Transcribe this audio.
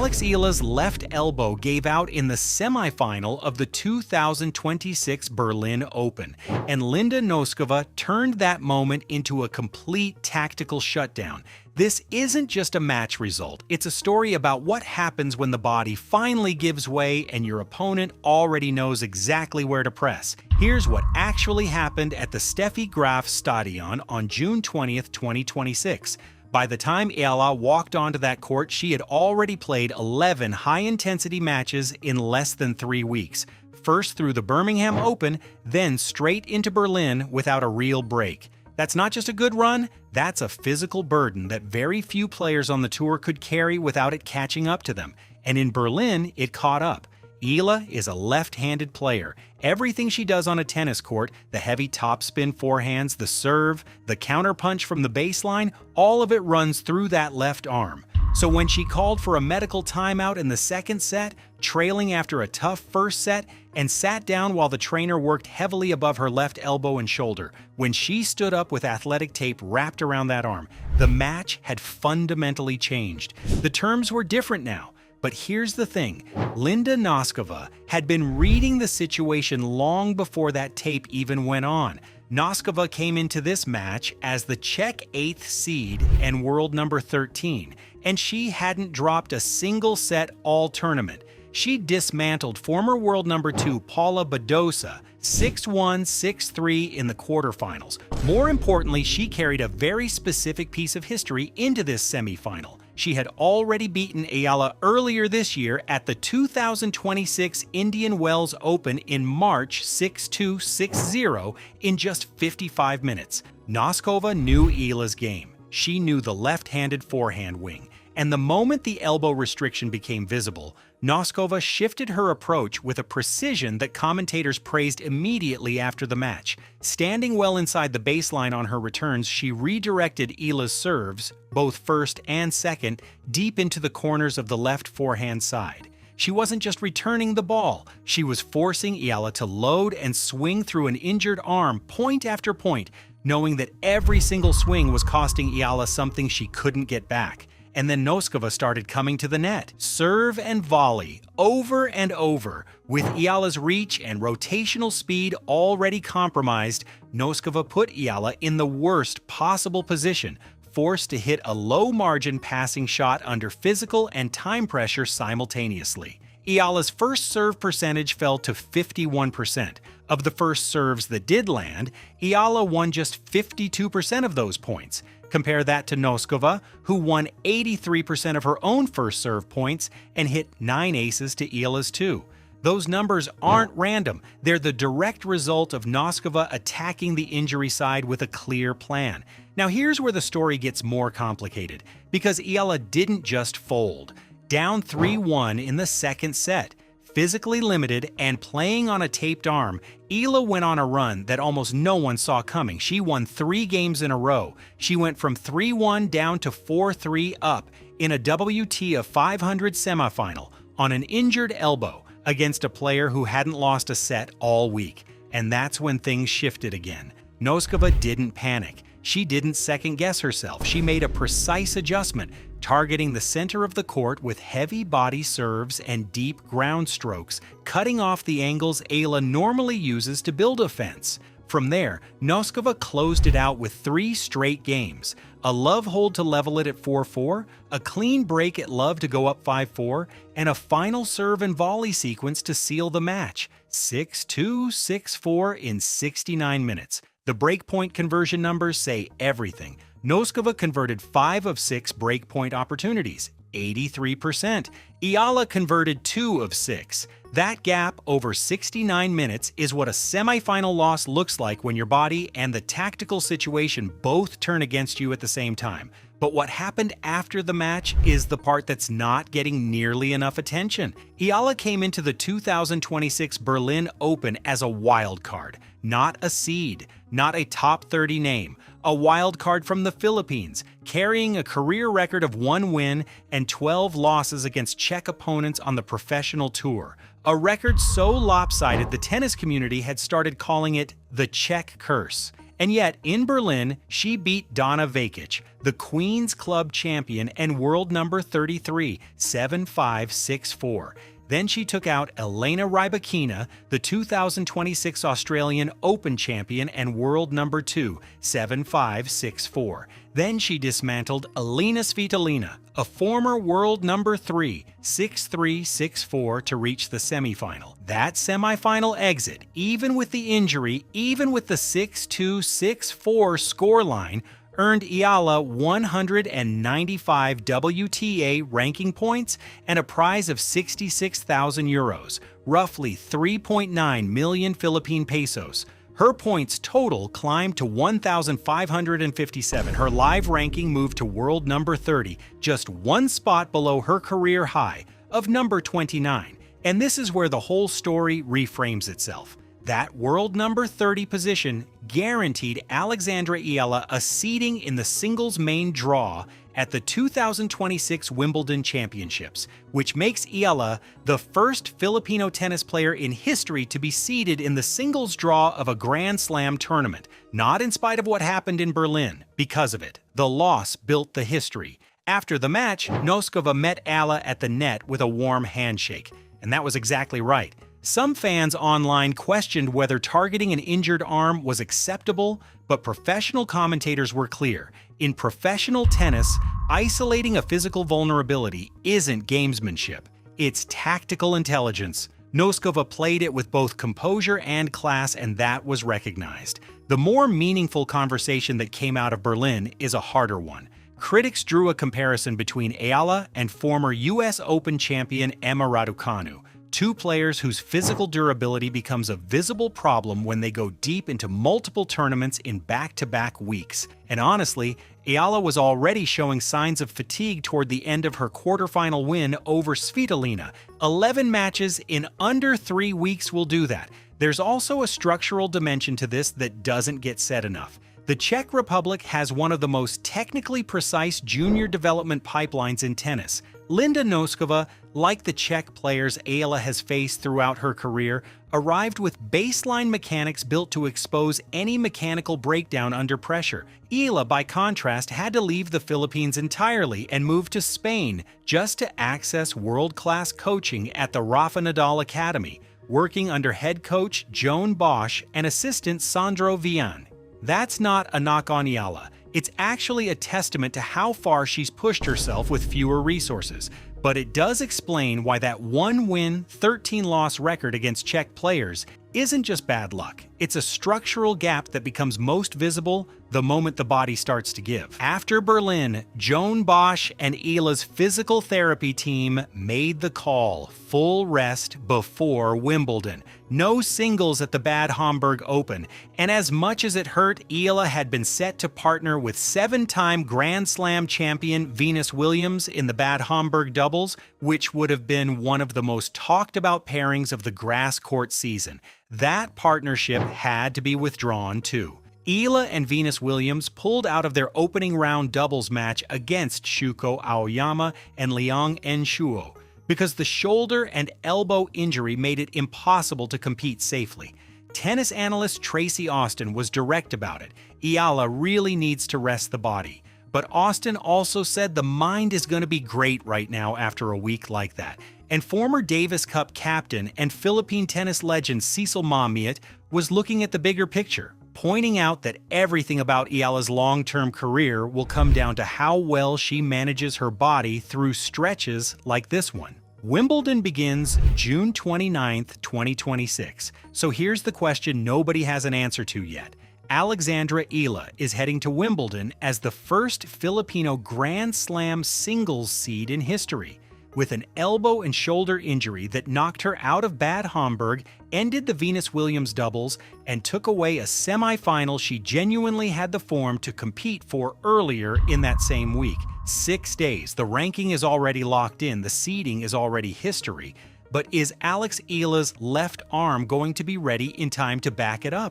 Eala's left elbow gave out in the semifinal of the 2026 Berlin Open, and Linda Nosková turned that moment into a complete tactical shutdown. This isn't just a match result, it's a story about what happens when the body finally gives way and your opponent already knows exactly where to press. Here's what actually happened at the Steffi Graf Stadion on June 20th, 2026. By the time Eala walked onto that court, she had already played 11 high-intensity matches in less than 3 weeks. First through the Birmingham Open, then straight into Berlin without a real break. That's not just a good run, that's a physical burden that very few players on the tour could carry without it catching up to them. And in Berlin, it caught up. Eala is a left-handed player. Everything she does on a tennis court, the heavy topspin forehands, the serve, the counterpunch from the baseline, all of it runs through that left arm. So when she called for a medical timeout in the second set, trailing after a tough first set, and sat down while the trainer worked heavily above her left elbow and shoulder, when she stood up with athletic tape wrapped around that arm, the match had fundamentally changed. The terms were different now. But here's the thing, Linda Nosková had been reading the situation long before that tape even went on. Nosková came into this match as the Czech 8th seed and world number 13, and she hadn't dropped a single set all tournament. She dismantled former world number 2 Paula Badosa 6-1, 6-3 in the quarterfinals. More importantly, she carried a very specific piece of history into this semifinal. She had already beaten Eala earlier this year at the 2026 Indian Wells Open in March 6-2, 6-0 in just 55 minutes. Nosková knew Eala's game. She knew the left-handed forehand wing. And the moment the elbow restriction became visible, Nosková shifted her approach with a precision that commentators praised immediately after the match. Standing well inside the baseline on her returns, she redirected Eala's serves, both first and second, deep into the corners of the left forehand side. She wasn't just returning the ball, she was forcing Eala to load and swing through an injured arm point after point, knowing that every single swing was costing Eala something she couldn't get back. And then Nosková started coming to the net. Serve and volley, over and over. With Eala's reach and rotational speed already compromised, Nosková put Eala in the worst possible position, forced to hit a low-margin passing shot under physical and time pressure simultaneously. Eala's first serve percentage fell to 51%. Of the first serves that did land, Eala won just 52% of those points. Compare that to Nosková, who won 83% of her own first serve points and hit 9 aces to Eala's 2. Those numbers aren't random, they're the direct result of Nosková attacking the injury side with a clear plan. Now here's where the story gets more complicated, because Eala didn't just fold. Down 3-1 in the second set, physically limited and playing on a taped arm, Eala went on a run that almost no one saw coming. She won 3 games in a row. She went from 3-1 down to 4-3 up in a WT of 500 semifinal on an injured elbow against a player who hadn't lost a set all week. And that's when things shifted again. Nosková didn't panic. She didn't second-guess herself. She made a precise adjustment, targeting the center of the court with heavy body serves and deep ground strokes, cutting off the angles Eala normally uses to build offense. From there, Nosková closed it out with 3 straight games, a love hold to level it at 4-4, a clean break at love to go up 5-4, and a final serve and volley sequence to seal the match, 6-2, 6-4 in 69 minutes. The breakpoint conversion numbers say everything. Nosková converted 5 of 6 breakpoint opportunities, 83%. Eala converted 2 of 6. That gap over 69 minutes is what a semifinal loss looks like when your body and the tactical situation both turn against you at the same time. But what happened after the match is the part that's not getting nearly enough attention. Eala came into the 2026 Berlin Open as a wild card, not a seed, not a top 30 name, a wild card from the Philippines, carrying a career record of 1 win and 12 losses against Czech opponents on the professional tour. A record so lopsided the tennis community had started calling it the Czech curse. And yet, in Berlin, she beat Donna Vekic, the Queen's Club champion and world number 33, 7-5, 6-4. Then she took out Elena Rybakina, the 2026 Australian Open champion and world number 2, 7-5, 6-4. Then she dismantled Elena Svitolina, a former world number 3, 6-3, 6-4 to reach the semifinal. That semifinal exit, even with the injury, even with the 6-2, 6-4 scoreline, earned Eala 195 WTA ranking points and a prize of 66,000 euros, roughly 3.9 million Philippine pesos. Her points total climbed to 1,557. Her live ranking moved to world number 30, just one spot below her career high of number 29. And this is where the whole story reframes itself. That world number 30 position guaranteed Alexandra Eala a seeding in the singles main draw at the 2026 Wimbledon Championships, which makes Eala the first Filipino tennis player in history to be seeded in the singles draw of a Grand Slam tournament, not in spite of what happened in Berlin. Because of it, the loss built the history. After the match, Nosková met Eala at the net with a warm handshake, and that was exactly right. Some fans online questioned whether targeting an injured arm was acceptable, but professional commentators were clear. In professional tennis, isolating a physical vulnerability isn't gamesmanship. It's tactical intelligence. Nosková played it with both composure and class, and that was recognized. The more meaningful conversation that came out of Berlin is a harder one. Critics drew a comparison between Eala and former US Open champion Emma Raducanu, two players whose physical durability becomes a visible problem when they go deep into multiple tournaments in back-to-back weeks. And honestly, Eala was already showing signs of fatigue toward the end of her quarterfinal win over Svitolina. 11 matches in under 3 weeks will do that. There's also a structural dimension to this that doesn't get said enough. The Czech Republic has one of the most technically precise junior development pipelines in tennis. Linda Nosková, like the Czech players Eala has faced throughout her career, arrived with baseline mechanics built to expose any mechanical breakdown under pressure. Eala, by contrast, had to leave the Philippines entirely and move to Spain just to access world-class coaching at the Rafa Nadal Academy, working under head coach Joan Bosch and assistant Sandro Vian. That's not a knock on Eala. It's actually a testament to how far she's pushed herself with fewer resources. But it does explain why that 1-win, 13-loss record against Czech players isn't just bad luck. It's a structural gap that becomes most visible the moment the body starts to give. After Berlin, Joan Bosch and Eala's physical therapy team made the call: full rest before Wimbledon. No singles at the Bad Homburg Open, and as much as it hurt, Eala had been set to partner with 7-time Grand Slam champion Venus Williams in the Bad Homburg doubles, which would have been one of the most talked about pairings of the grass court season. That partnership had to be withdrawn too. Eala and Venus Williams pulled out of their opening round doubles match against Shuko Aoyama and Liang Enshuo because the shoulder and elbow injury made it impossible to compete safely. Tennis analyst Tracy Austin was direct about it. Eala really needs to rest the body. But Austin also said the mind is going to be great right now after a week like that. And former Davis Cup captain and Philippine tennis legend Cecil Mamiet was looking at the bigger picture, pointing out that everything about Eala's long-term career will come down to how well she manages her body through stretches like this one. Wimbledon begins June 29, 2026. So here's the question nobody has an answer to yet. Alexandra Eala is heading to Wimbledon as the first Filipino Grand Slam singles seed in history. With an elbow and shoulder injury that knocked her out of Bad Homburg, ended the Venus Williams doubles, and took away a semifinal she genuinely had the form to compete for earlier in that same week. 6 days, the ranking is already locked in, the seeding is already history. But is Alex Eala's left arm going to be ready in time to back it up?